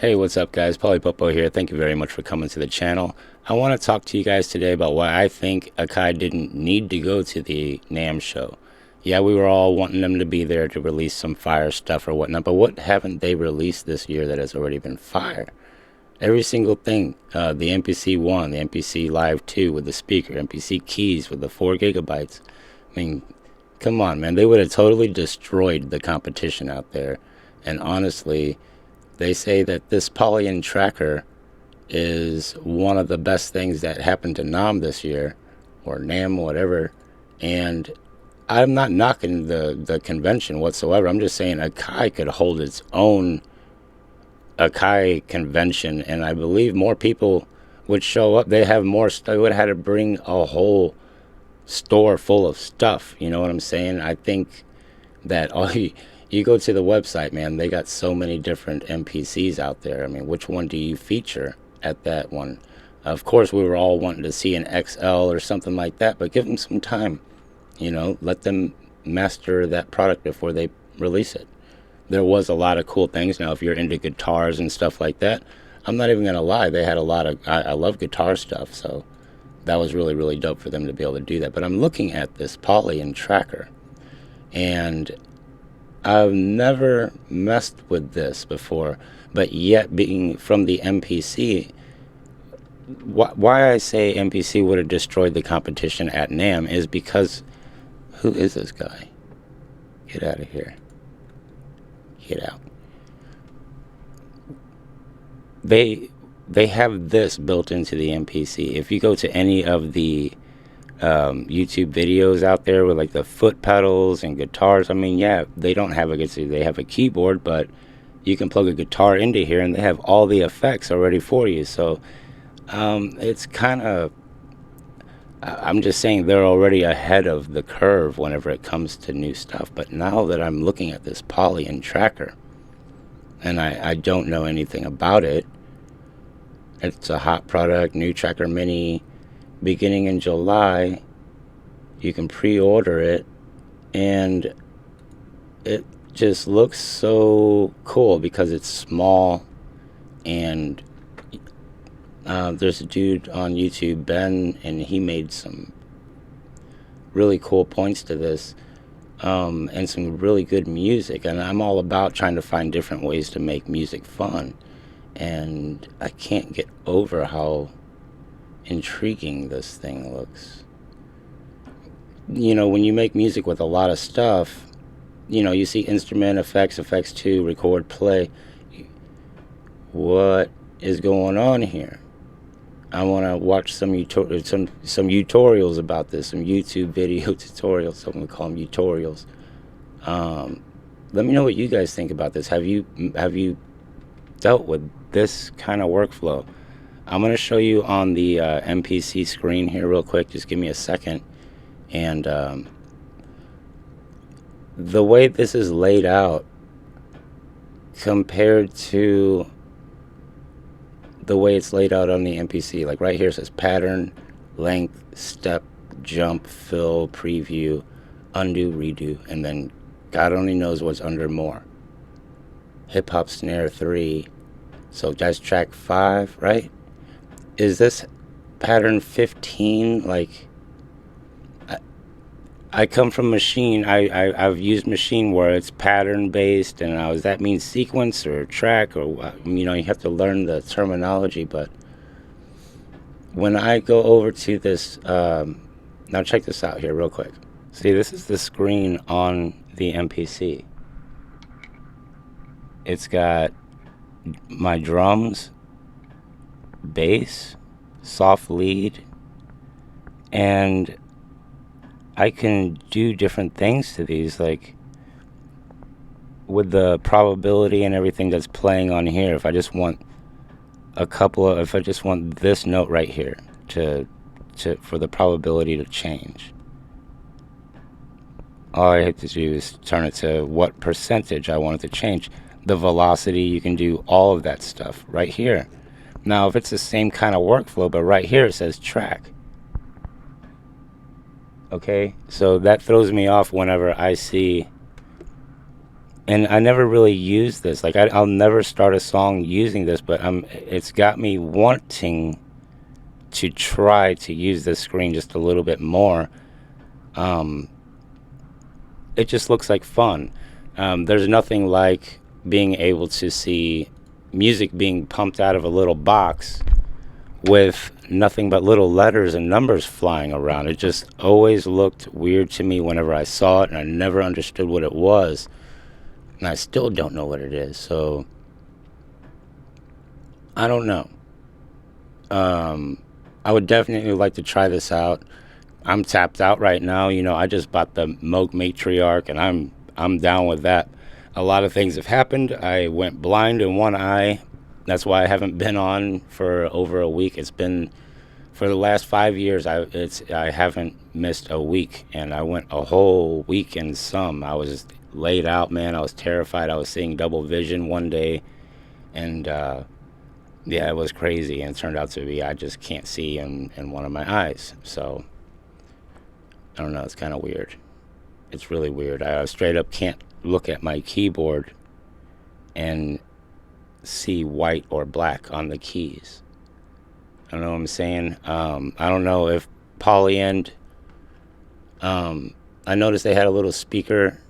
Hey, what's up guys? Polypopo here. Thank you very much for coming to the channel. I want to talk to you guys today about why I think Akai didn't need to go to the NAMM show. Yeah, we were all wanting them to be there to release some fire stuff or whatnot, but what haven't they released this year that has already been fire? Every single thing, the MPC 1, the MPC Live 2 with the speaker, MPC keys with the 4 gigabytes. I mean, come on, man. They would have totally destroyed the competition out there. And honestly, they say that this Polyend Tracker is one of the best things that happened to NAMM this year, or NAMM, whatever. And I'm not knocking the convention whatsoever. I'm just saying Akai could hold its own Akai convention, and I believe more people would show up. They have more stuff. They would have had to bring a whole store full of stuff. You know what I'm saying? I think that you go to the website, man, they got so many different MPCs out there. I mean, which one do you feature at that one? Of course, we were all wanting to see an XL or something like that, but give them some time. You know, let them master that product before they release it. There was a lot of cool things. Now, if you're into guitars and stuff like that, I'm not even going to lie. They had a lot of, I love guitar stuff, so that was really, really dope for them to be able to do that. But I'm looking at this Polyend Tracker, and I've never messed with this before, but yet being from the MPC, why I say MPC would have destroyed the competition at NAMM is because, who is this guy? Get out of here. Get out. They have this built into the MPC. If you go to any of the YouTube videos out there with like the foot pedals and guitars, I mean, yeah, they don't have a guitar, they have a keyboard, but you can plug a guitar into here and they have all the effects already for you. So it's kind of, I'm just saying they're already ahead of the curve whenever it comes to new stuff. But now that I'm looking at this Polyend Tracker, and I don't know anything about it, it's a hot product, new Tracker Mini, beginning in July. You can pre-order it, and it just looks so cool because it's small. And there's a dude on YouTube, Ben, and he made some really cool points to this, and some really good music. And I'm all about trying to find different ways to make music fun, and I can't get over how intriguing this thing looks. You know, when you make music with a lot of stuff, you know, you see instrument effects, effects 2, record, play. What is going on here? I want to watch some tutorials about this, some YouTube video tutorials. Some would call them tutorials. Let me know what you guys think about this. Have you dealt with this kind of workflow? I'm going to show you on the MPC screen here real quick. Just give me a second. And the way this is laid out compared to the way it's laid out on the MPC, like right here it says pattern, length, step, jump, fill, preview, undo, redo, and then God only knows what's under more. Hip hop snare 3. So that's track 5, right? Is this pattern 15? Like, I come from machine. I've used machine where it's pattern based, and does that mean sequence or track, or you know, you have to learn the terminology. But when I go over to this, now check this out here real quick. See, this is the screen on the MPC. It's got my drums, bass, soft lead, and I can do different things to these, like with the probability and everything that's playing on here. If I just want if I just want this note right here for the probability to change, all I have to do is turn it to what percentage I want it to change. The velocity, you can do all of that stuff right here. Now, if it's the same kind of workflow, but right here it says track. Okay, so that throws me off whenever I see And I never really used this. Like I'll never start a song using this, but it's got me wanting to try to use this screen just a little bit more. Um, it just looks like fun. There's nothing like being able to see music being pumped out of a little box with nothing but little letters and numbers flying around. It just always looked weird to me whenever I saw it, and I never understood what it was. And I still don't know what it is. So I don't know. I would definitely like to try this out. I'm tapped out right now. You know, I just bought the Moog Matriarch, and I'm down with that. A lot of things have happened. I went blind in one eye. That's why I haven't been on for over a week. It's been for the last 5 years. I haven't missed a week, and I went a whole week and some. I was laid out, man. I was terrified. I was seeing double vision one day, and yeah, it was crazy. And it turned out to be I just can't see in one of my eyes. So I don't know. It's kind of weird. It's really weird. I straight up can't look at my keyboard and see white or black on the keys. I don't know what I'm saying. I don't know if Polyend. I noticed they had a little speaker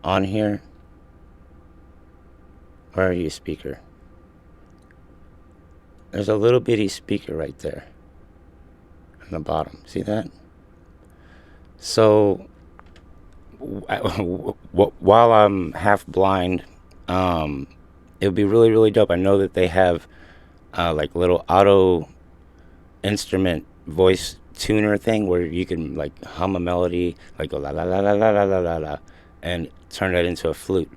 on here. Where are you, speaker? There's a little bitty speaker right there on the bottom. See that? So while I'm half blind, it would be really, really dope. I know that they have like little auto instrument voice tuner thing where you can like hum a melody, like go la la la la la la la la la, and turn that into a flute,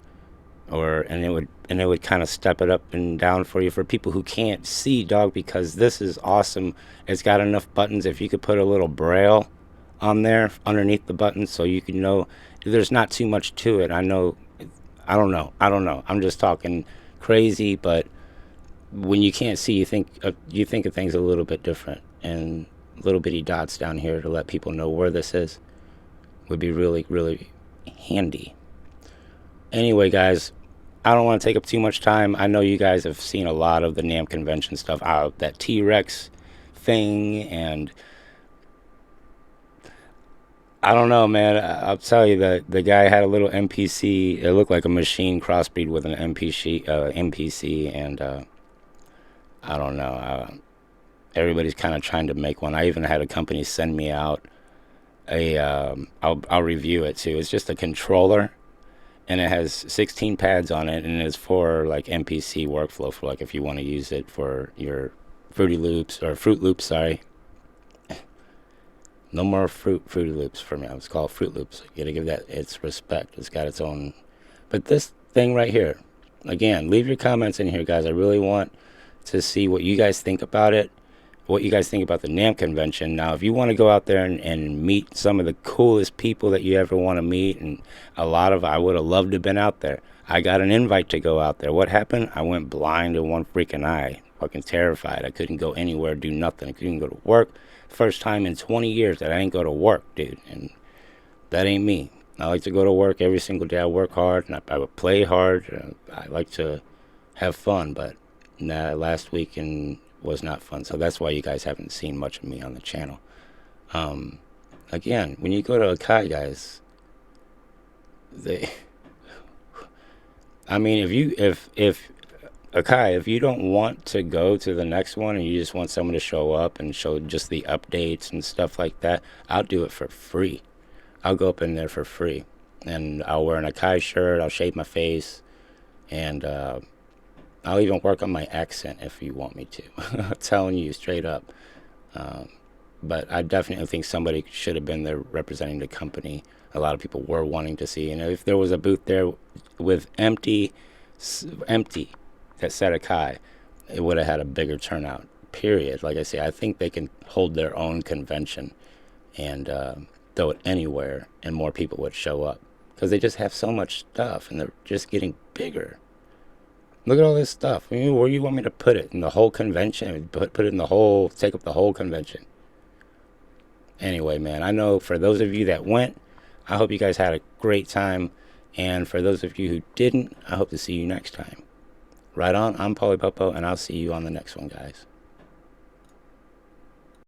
or and it would kind of step it up and down for you for people who can't see, dog. Because this is awesome. It's got enough buttons. If you could put a little braille on there underneath the buttons, so you can know there's not too much to it. I know. I don't know. I'm just talking crazy, but when you can't see, you think of things a little bit different, and little bitty dots down here to let people know where this is would be really, really handy. Anyway, guys, I don't want to take up too much time. I know you guys have seen a lot of the NAMM convention stuff, that T-Rex thing, and I don't know, man. I'll tell you that the guy had a little NPC. It looked like a machine crossbreed with an NPC, and I don't know. Everybody's kind of trying to make one. I even had a company send me out I'll review it too. It's just a controller, and it has 16 pads on it, and it's for like MPC workflow, for like if you want to use it for your Fruit Loops, sorry. No more Fruity Loops for me. It's called Fruit Loops. You gotta give that its respect. It's got its own. But this thing right here, again, leave your comments in here, guys. I really want to see what you guys think about it, what you guys think about the NAMM convention. Now, if you want to go out there and meet some of the coolest people that you ever want to meet, and I would have loved to have been out there. I got an invite to go out there. What happened? I went blind in one freaking eye. Fucking terrified. I couldn't go anywhere, do nothing. I couldn't go to work. First time in 20 years that I didn't go to work, dude. And that ain't me. I like to go to work every single day. I work hard, and I would play hard. I like to have fun, but last weekend was not fun. So that's why you guys haven't seen much of me on the channel. Again, when you go to Akai, guys, I mean, if Akai, if you don't want to go to the next one and you just want someone to show up and show just the updates and stuff like that, I'll do it for free. I'll go up in there for free, and I'll wear an Akai shirt. I'll shave my face, and I'll even work on my accent if you want me to. I'm telling you straight up. But I definitely think somebody should have been there representing the company. A lot of people were wanting to see, and if there was a booth there with empty that said Akai, it would have had a bigger turnout, period. Like I say, I think they can hold their own convention and throw it anywhere, and more people would show up, because they just have so much stuff, and they're just getting bigger. Look at all this stuff. I mean, where you want me to put it? In the whole convention? Put it in the whole, take up the whole convention. Anyway, man, I know for those of you that went, I hope you guys had a great time. And for those of you who didn't, I hope to see you next time. Right on, I'm Polypopo, and I'll see you on the next one, guys.